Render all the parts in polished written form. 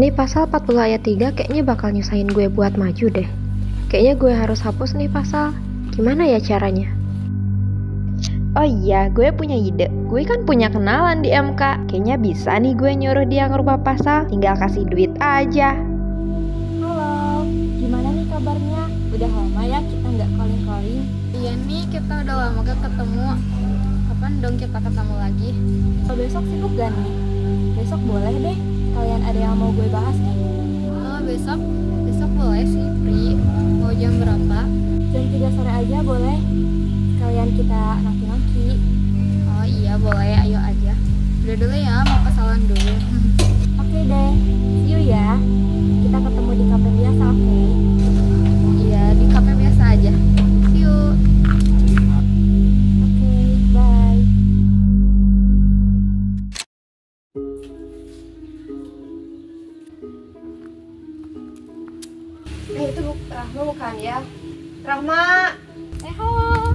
Nih pasal 40 ayat 3 kayaknya bakal nyusahin gue buat maju deh. Kayaknya gue harus hapus nih pasal. Gimana ya caranya? Oh iya, gue punya ide. Gue kan punya kenalan di MK. Kayaknya bisa nih gue nyuruh dia ngerubah pasal. Tinggal kasih duit aja. Halo, gimana nih kabarnya? Udah lama ya kita nggak calling-calling. Iya nih, kita udah lama gak ketemu. Kapan dong kita ketemu lagi? Kalau besok sibuk gak nih? Besok boleh deh. Kalian ada yang mau gue bahas nih? Oh, besok boleh sih, free. Mau jam berapa? Jam 3 sore aja boleh. Kalian kita nongki-nongki. Oh iya, boleh, ayo aja. Udah dulu ya, mau ke salon dulu. Oke deh, see you ya. Kita ketemu di kafe biasa, oke? Iya, di kafe biasa aja. See you. Oke, bye. Itu Rahma bukan ya? Rahma! Halo.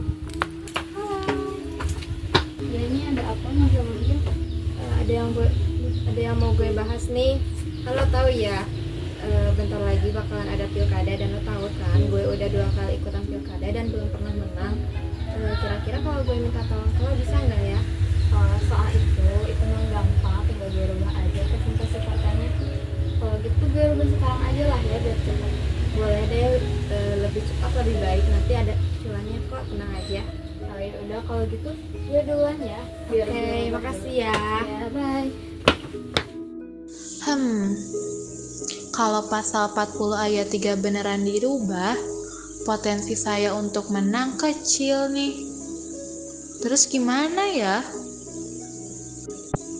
Ya, ini ada apa Mas Jamulia? Ada yang mau gue bahas nih. Kan lo tahu ya, bentar lagi bakalan ada pilkada dan lo tahu kan, gue udah 2 kali ikutan pilkada dan belum pernah menang. Kira-kira kalau gue minta tolong ke lo bisa nggak ya? Soal itu memang gampang, tinggal gue rubah aja presentasi partainya. Kalau gitu gue rubah sekarang aja lah ya biar cepat. Boleh deh, lebih cepat lebih baik, nanti ada cicilannya kok, tenang aja. Oh ya udah kalau gitu gue duluan ya. Oke, makasih ya. Ya, bye. Kalau pasal 40 ayat 3 beneran dirubah, potensi saya untuk menang kecil nih. Terus gimana ya?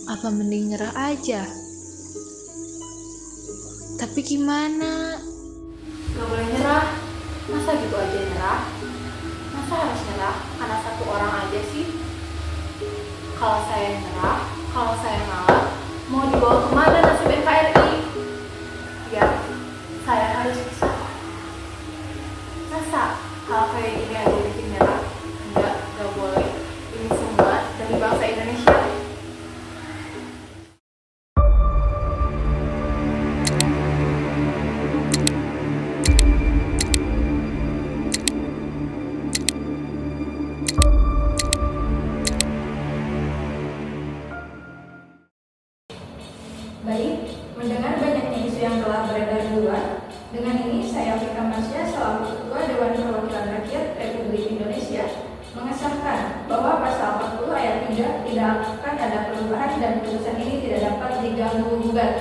Apa mending nyerah aja? Tapi gimana? Gak boleh nyerah. Masa gitu aja nyerah? Masa harus nyerah karena satu orang aja sih? Kalau saya nyerah, kalau saya ngalah, mau dibawa kemana nasib NKRI? Ya, saya harus bisa. Masa hal kayak gini aja bikin nyerah? Gak boleh. Ini semua dari bangsa Indonesia. Baik, mendengar banyaknya isu yang telah beredar di luar, dengan ini saya Fika Masya selaku Ketua Dewan Perwakilan Rakyat Republik Indonesia mengesahkan bahwa pasal 40 ayat 3 tidak akan ada perubahan dan putusan ini tidak dapat diganggu gugat.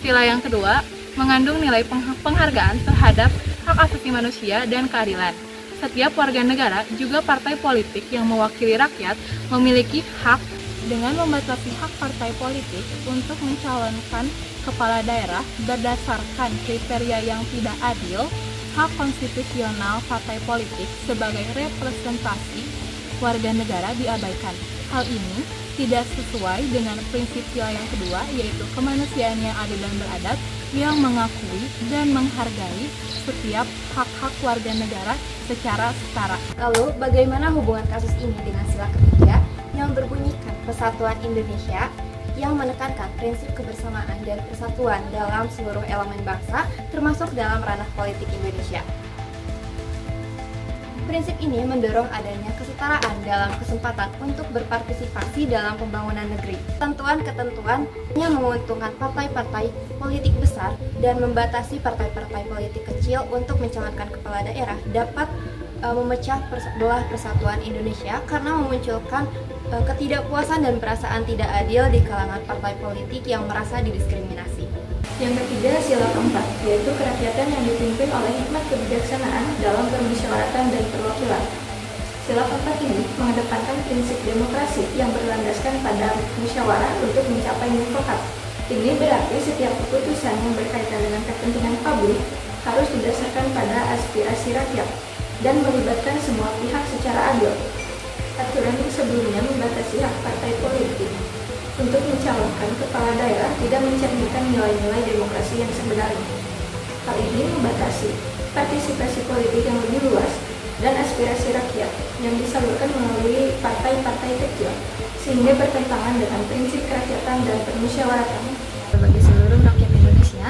Sila yang kedua mengandung nilai penghargaan terhadap hak asasi manusia dan keadilan. Setiap warga negara, juga partai politik yang mewakili rakyat, memiliki hak dengan membatasi hak partai politik untuk mencalonkan kepala daerah berdasarkan kriteria yang tidak adil. Hak konstitusional partai politik sebagai representasi warga negara diabaikan. Hal ini tidak sesuai dengan prinsip sila yang kedua, yaitu kemanusiaan yang adil dan beradab, yang mengakui dan menghargai setiap hak-hak warga negara secara setara. Lalu, bagaimana hubungan kasus ini dengan sila ketiga yang berbunyikan Persatuan Indonesia yang menekankan prinsip kebersamaan dan persatuan dalam seluruh elemen bangsa, termasuk dalam ranah politik Indonesia. Prinsip ini mendorong adanya kesetaraan dalam kesempatan untuk berpartisipasi dalam pembangunan negeri. Ketentuan-ketentuan yang menguntungkan partai-partai politik besar dan membatasi partai-partai politik kecil untuk mencalonkan kepala daerah dapat memecah belah persatuan Indonesia karena memunculkan ketidakpuasan dan perasaan tidak adil di kalangan partai politik yang merasa didiskriminasi. Yang ketiga, sila keempat, yaitu kerakyatan yang dipimpin oleh hikmat kebijaksanaan dalam permusyawaratan dan perwakilan. Sila keempat ini mengedepankan prinsip demokrasi yang berlandaskan pada musyawarah untuk mencapai mufakat. Ini berarti setiap keputusan yang berkaitan dengan kepentingan publik harus didasarkan pada aspirasi rakyat dan melibatkan semua pihak secara adil. Aturan yang sebelumnya membatasi hak partai politik untuk mencalonkan kepala daerah tidak mencerminkan nilai-nilai demokrasi yang sebenarnya. Hal ini membatasi partisipasi politik yang lebih luas dan aspirasi rakyat yang disalurkan melalui partai-partai kecil, sehingga bertentangan dengan prinsip kerakyatan dan permusyawaratan bagi seluruh rakyat Indonesia,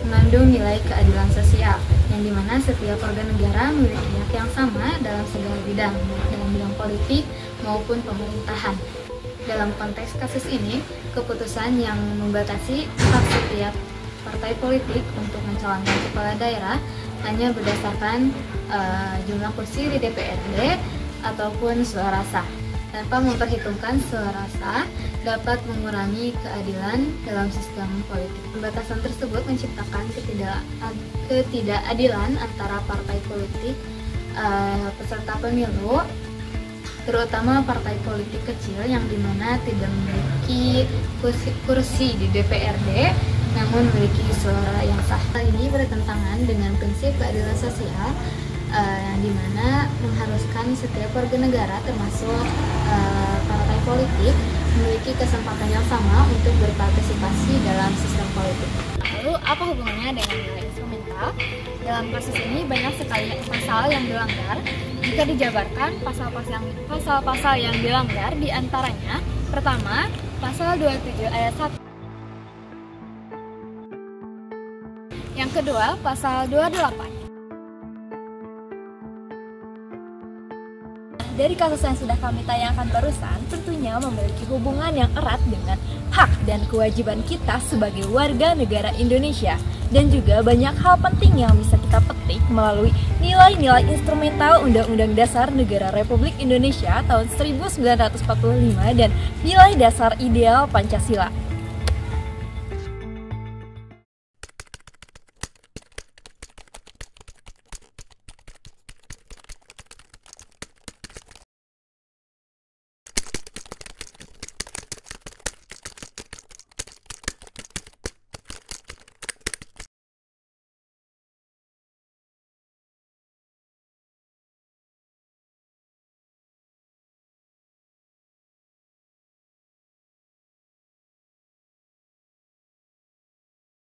mengandung nilai keadilan sosial, yang dimana setiap warga negara memiliki hak yang sama dalam segala bidang, dalam bidang politik maupun pemerintahan. Dalam konteks kasus ini, keputusan yang membatasi hak setiap partai politik untuk mencalonkan kepala daerah hanya berdasarkan jumlah kursi di DPRD ataupun suara sah. Tanpa memperhitungkan suara sah dapat mengurangi keadilan dalam sistem politik. Pembatasan tersebut menciptakan ketidakadilan antara partai politik peserta pemilu, terutama partai politik kecil yang dimana tidak memiliki kursi di DPRD namun memiliki suara yang sah. Hal ini bertentangan dengan prinsip keadilan sosial yang dimana mengharuskan setiap warga negara termasuk partai politik memiliki kesempatan yang sama untuk berpartisipasi dalam sistem politik. Lalu apa hubungannya dengan nilai instrumental? Dalam kasus ini banyak sekali pasal yang dilanggar. Jika dijabarkan pasal-pasal yang dilanggar diantaranya: pertama, pasal 27 ayat 1. Yang kedua, pasal 28. Dari kasus yang sudah kami tayangkan barusan, tentunya memiliki hubungan yang erat dengan hak dan kewajiban kita sebagai warga negara Indonesia. Dan juga banyak hal penting yang bisa kita petik melalui nilai-nilai instrumental Undang-Undang Dasar Negara Republik Indonesia tahun 1945 dan nilai dasar ideal Pancasila.